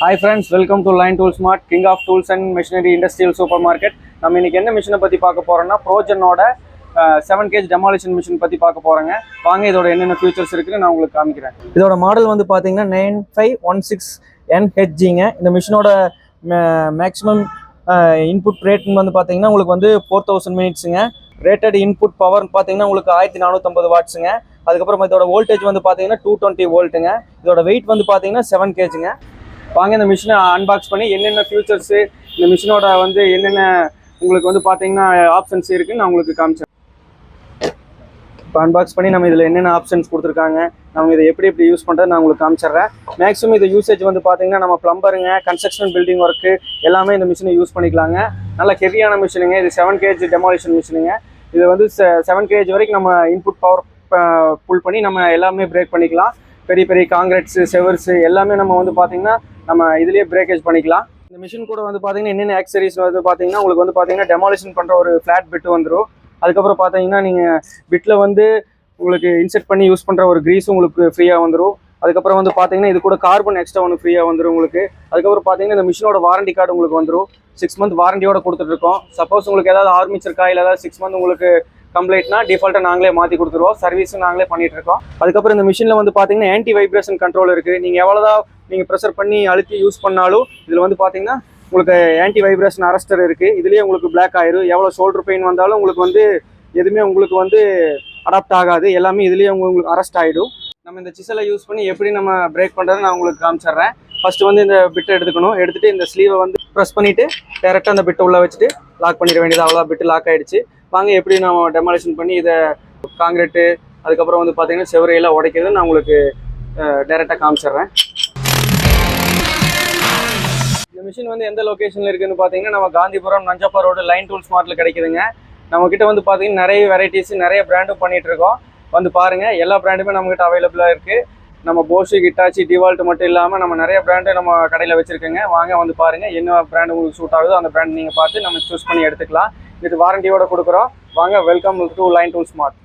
Hi friends, welcome to Line Tool Smart, King of Tools and Machinery Industrial Supermarket. நம்ம இன்னைக்கு என்ன மிஷினை பற்றி பார்க்க போகிறோம்னா ப்ரோஜனோட 7 kg டெமாலிஷன் மிஷின் பற்றி பார்க்க போகிறோங்க. வாங்க இதோட என்னென்ன ஃபியூச்சர்ஸ் இருக்குன்னு நான் உங்களுக்கு காமிக்கிறேன். இதோட மாடல் வந்து பார்த்தீங்கன்னா 9516NHGங்க. இந்த மிஷினோட மேக்ஸிமம் இன்புட் ரேட்னு வந்து பார்த்தீங்கன்னா உங்களுக்கு வந்து 4000 மினிட்ஸுங்க. ரேட்டட் இன்புட் பவர்னு பார்த்தீங்கன்னா உங்களுக்கு 1450 வாட்ஸுங்க. அதுக்கப்புறம் இதோட வோல்டேஜ் வந்து பார்த்தீங்கன்னா 220 வோல்ட்டுங்க. இதோட வெயிட் வந்து பார்த்தீங்கன்னா 7 kgங்க. வாங்க இந்த மிஷினை அன்பாக்ஸ் பண்ணி என்னென்ன ஃபியூச்சர்ஸு இந்த மிஷினோட வந்து என்னென்ன உங்களுக்கு வந்து பார்த்தீங்கன்னா ஆப்ஷன்ஸ் இருக்குன்னு நான் உங்களுக்கு காமிச்சேன். இப்போ அன்பாக்ஸ் பண்ணி நம்ம இதில் என்னென்ன ஆப்ஷன்ஸ் கொடுத்துருக்காங்க, நம்ம இதை எப்படி யூஸ் பண்ணுறது நான் உங்களுக்கு காமிச்சிடுறேன். மேக்ஸிமம் இது யூசேஜ் வந்து பார்த்தீங்கன்னா நம்ம ப்ளம்பருங்க, கன்ஸ்ட்ரக்ஷன் பில்டிங் ஒர்க்கு எல்லாமே இந்த மிஷினை யூஸ் பண்ணிக்கலாங்க. நல்ல ஹெவியான மிஷினுங்க. இது 7 kg டெமாலிஷன் மிஷினுங்க. இது வந்து 7 kg வரைக்கும் நம்ம இன்புட் பவர் புல் பண்ணி நம்ம எல்லாமே பிரேக் பண்ணிக்கலாம். பெரிய பெரிய காங்கிரீட்ஸு, செவர்ஸு எல்லாமே நம்ம வந்து பார்த்தீங்கன்னா நம்ம இதுலேயே பிரேக்கேஜ் பண்ணிக்கலாம். இந்த மிஷின் கூட வந்து பார்த்தீங்கன்னா என்னென்ன ஆக்சரிஸ் வந்து பார்த்தீங்கன்னா உங்களுக்கு வந்து பார்த்தீங்கன்னா டெமாலிஷன் பண்ணுற ஒரு ஃப்ளாட் பிட்டு வந்துடும். அதுக்கப்புறம் பார்த்தீங்கன்னா நீங்கள் பிட்டில் வந்து உங்களுக்கு இன்செர்ட் பண்ணி யூஸ் பண்ணுற ஒரு க்ரீஸும் உங்களுக்கு ஃப்ரீயாக வந்துடும். அதுக்கப்புறம் வந்து பார்த்தீங்கன்னா இது கூட கார்பன் எக்ஸ்ட்ரா ஒன்று ஃப்ரீயாக வந்துடும் உங்களுக்கு. அதுக்கப்புறம் பார்த்தீங்கன்னா இந்த மிஷினோட வாரண்டி கார்டு உங்களுக்கு வந்துடும். 6 month வாரண்டியோட கொடுத்துட்ருக்கோம். சப்போஸ் உங்களுக்கு ஏதாவது ஆர்மிச்சர் காயில் ஏதாவது 6 month உங்களுக்கு கம்ப்ளைண்ட்னா டிஃபால்ட்டாக நாங்களே மாற்றி கொடுத்துருவோம். சர்வீஸும் நாங்களே பண்ணிட்டு இருக்கோம். அதுக்கப்புறம் இந்த மிஷினில் வந்து பார்த்தீங்கன்னா ஆன்டி வைப்ரேஷன் கண்ட்ரோல் இருக்குது. நீங்கள் எவ்வளோதான் நீங்கள் ப்ரெஷர் பண்ணி அழுத்தி யூஸ் பண்ணாலும் இதில் வந்து பார்த்தீங்கன்னா உங்களுக்கு ஆன்டி வைப்ரேஷன் அரெஸ்டர் இருக்குது. இதுலேயே உங்களுக்கு பிளாக் ஆயிரும். எவ்வளோ ஷோல்டர் பெயின் வந்தாலும் உங்களுக்கு வந்து எதுவுமே உங்களுக்கு வந்து அடாப்ட் ஆகாது. எல்லாமே இதுலேயே உங்களுக்கு அரெஸ்ட் ஆகிடும். நம்ம இந்த சிசலை யூஸ் பண்ணி எப்படி நம்ம பிரேக் பண்ணுறது நான் உங்களுக்கு காமிச்சிடுறேன். ஃபஸ்ட்டு வந்து இந்த பிட்டை எடுத்துக்கணும். எடுத்துகிட்டு இந்த ஸ்லீவை வந்து ப்ரெஸ் பண்ணிவிட்டு டேரெக்டாக அந்த பிட்டை உள்ளே வச்சுட்டு லாக் பண்ணிட வேண்டியது. அவ்வளோ பிட்டு லாக் ஆகிடுச்சு. வாங்க எப்படி நம்ம டெமாலிஷன் பண்ணி இதை காங்கிரீட்டு அதுக்கப்புறம் வந்து பார்த்தீங்கன்னா செவரையெல்லாம் உடைக்கிறது நான் உங்களுக்கு டேரெக்டாக காமிச்சிடுறேன். இந்த மிஷின் வந்து எந்த லொக்கேஷனில் இருக்குதுன்னு பார்த்தீங்கன்னா நம்ம Gandhipuram Nanjappa road line tool ஸ்மார்ட்டில் கிடைக்குதுங்க. நம்மக்கிட்ட வந்து பார்த்தீங்கன்னா நிறைய வெரைட்டிஸ் நிறைய பிராண்டும் பண்ணிகிட்ருக்கோம். வந்து பாருங்கள், எல்லா பிராண்டுமே நம்மக்கிட்ட அவைலபிளாக இருக்குது. நம்ம போஷு, ஹிட்டாச்சி, டிவால்ட் மட்டும் இல்லாமல் நம்ம நிறைய பிராண்டு நம்ம கடையில் வச்சுருக்கோங்க. வாங்க வந்து பாருங்கள், என்ன பிராண்டு உங்களுக்கு சூட் ஆகுதோ அந்த பிராண்ட் நீங்கள் பார்த்து நம்ம சூஸ் பண்ணி எடுத்துக்கலாம். இது வாரண்டியோட கொடுக்குறோம். வாங்க, welcome to line tool smart.